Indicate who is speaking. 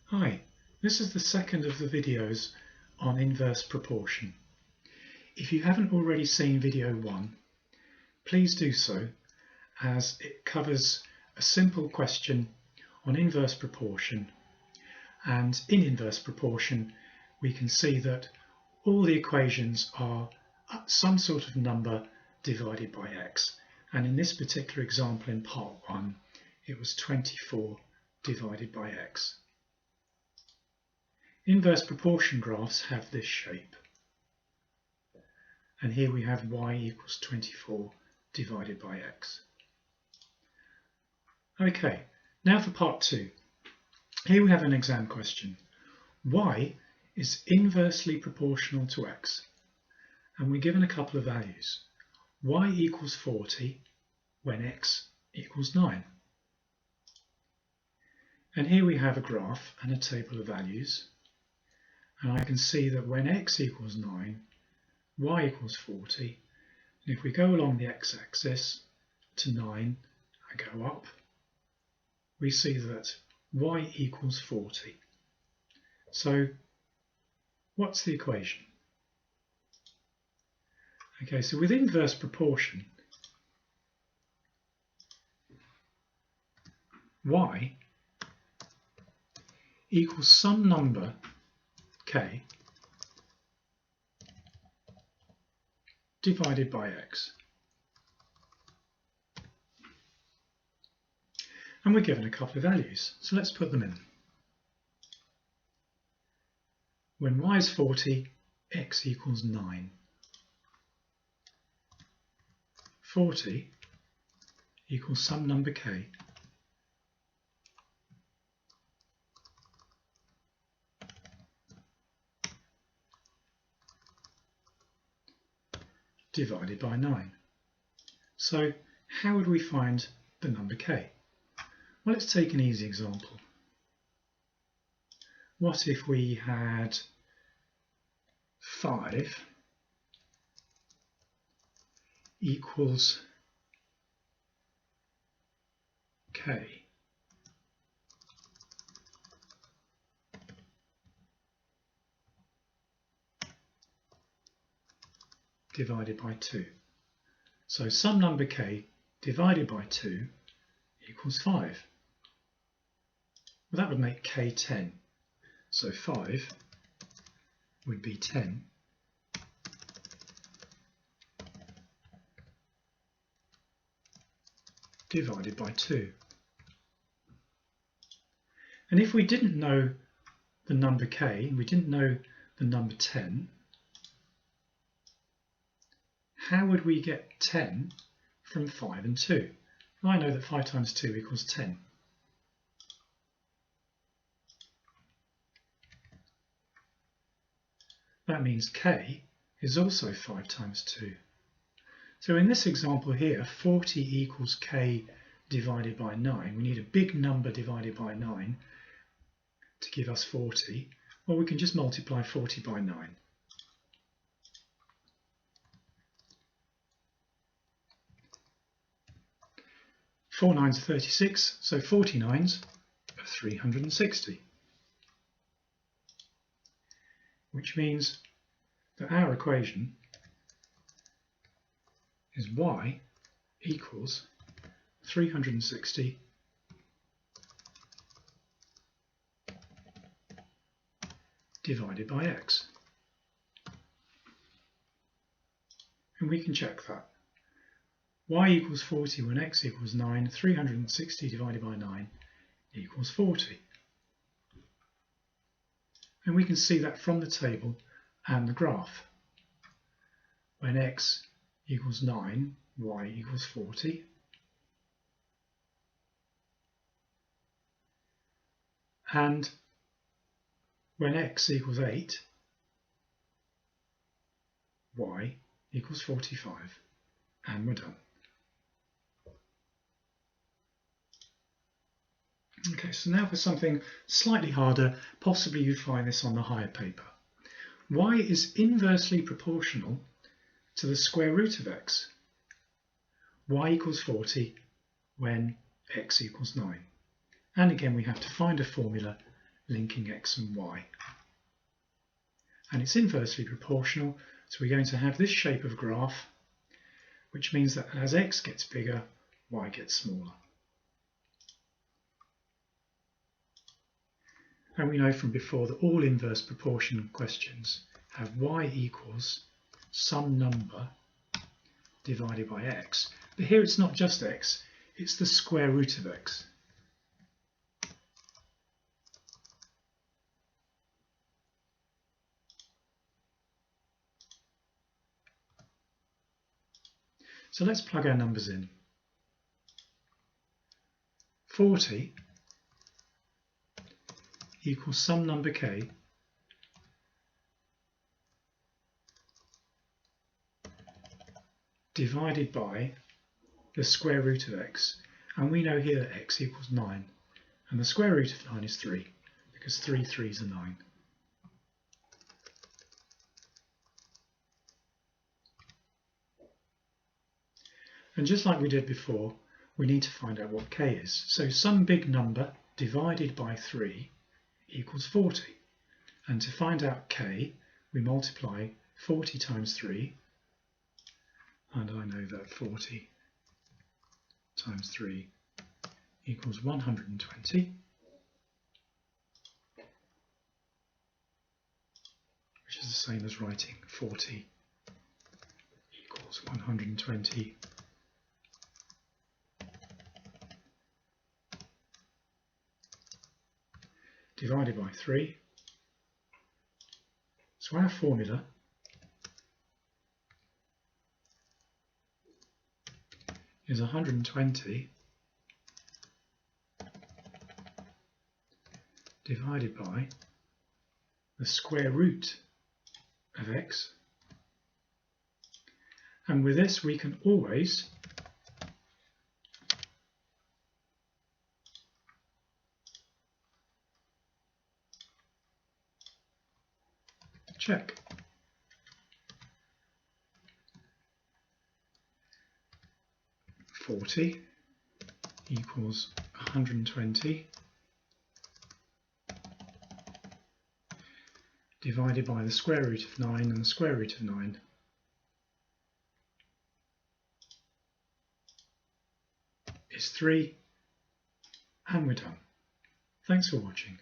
Speaker 1: Hi, this is the second of the videos on inverse proportion. If you haven't already seen video 1, please do so, as it covers a simple question on inverse proportion, and in inverse proportion we can see that all the equations are some sort of number divided by x, and in this particular example in part 1 it was 24 divided by x. Inverse proportion graphs have this shape, and here we have y equals 24 divided by x. Okay, now for part 2. Here we have an exam question. Y is inversely proportional to x, and we're given a couple of values. Y equals 40 when x equals 9. And here we have a graph and a table of values. And I can see that when x equals 9, y equals 40, and if we go along the x-axis to 9 and go up, we see that y equals 40. So what's the equation? Okay, so with inverse proportion, y equals some number k divided by x. And we're given a couple of values, so let's put them in. When y is 40, x equals 9. 40 equals some number k divided by 9. So how would we find the number k? Well, let's take an easy example. What if we had 5 equals k divided by 2. So some number k divided by 2 equals 5. Well, that would make k 10. So 5 would be 10 divided by 2. And if we didn't know the number k, we didn't know the number 10, how would we get 10 from 5 and 2? Well, I know that 5 times 2 equals 10. That means k is also 5 times 2. So in this example here, 40 equals k divided by 9. We need a big number divided by 9 to give us 40. Well, we can just multiply 40 by 9. Four nines are 36, so 40 nines are 360. Which means that our equation is y equals 360 divided by x. And we can check that. Y equals 40 when x equals 9, 360 divided by 9 equals 40. And we can see that from the table and the graph. When x equals 9, y equals 40. And when x equals 8, y equals 45. And we're done. Okay, so now for something slightly harder, possibly you'd find this on the higher paper. Y is inversely proportional to the square root of x. Y equals 40 when x equals 9. And again, we have to find a formula linking x and y. And it's inversely proportional, so we're going to have this shape of graph, which means that as x gets bigger, y gets smaller. And we know from before that all inverse proportion questions have y equals some number divided by x. But here it's not just x, it's the square root of x. So let's plug our numbers in. 40 equals some number k divided by the square root of x. And we know here that x equals 9. And the square root of 9 is 3, because 3 3's are 9. And just like we did before, we need to find out what k is. So some big number divided by 3 equals 40. And to find out k, we multiply 40 times 3, and I know that 40 times 3 equals 120, which is the same as writing 40 equals 120 divided by 3. So our formula is 120 divided by the square root of x. And with this we can always check. $40 equals 120 divided by the square root of 9, and the square root of 9 is 3, and we're done. Thanks for watching.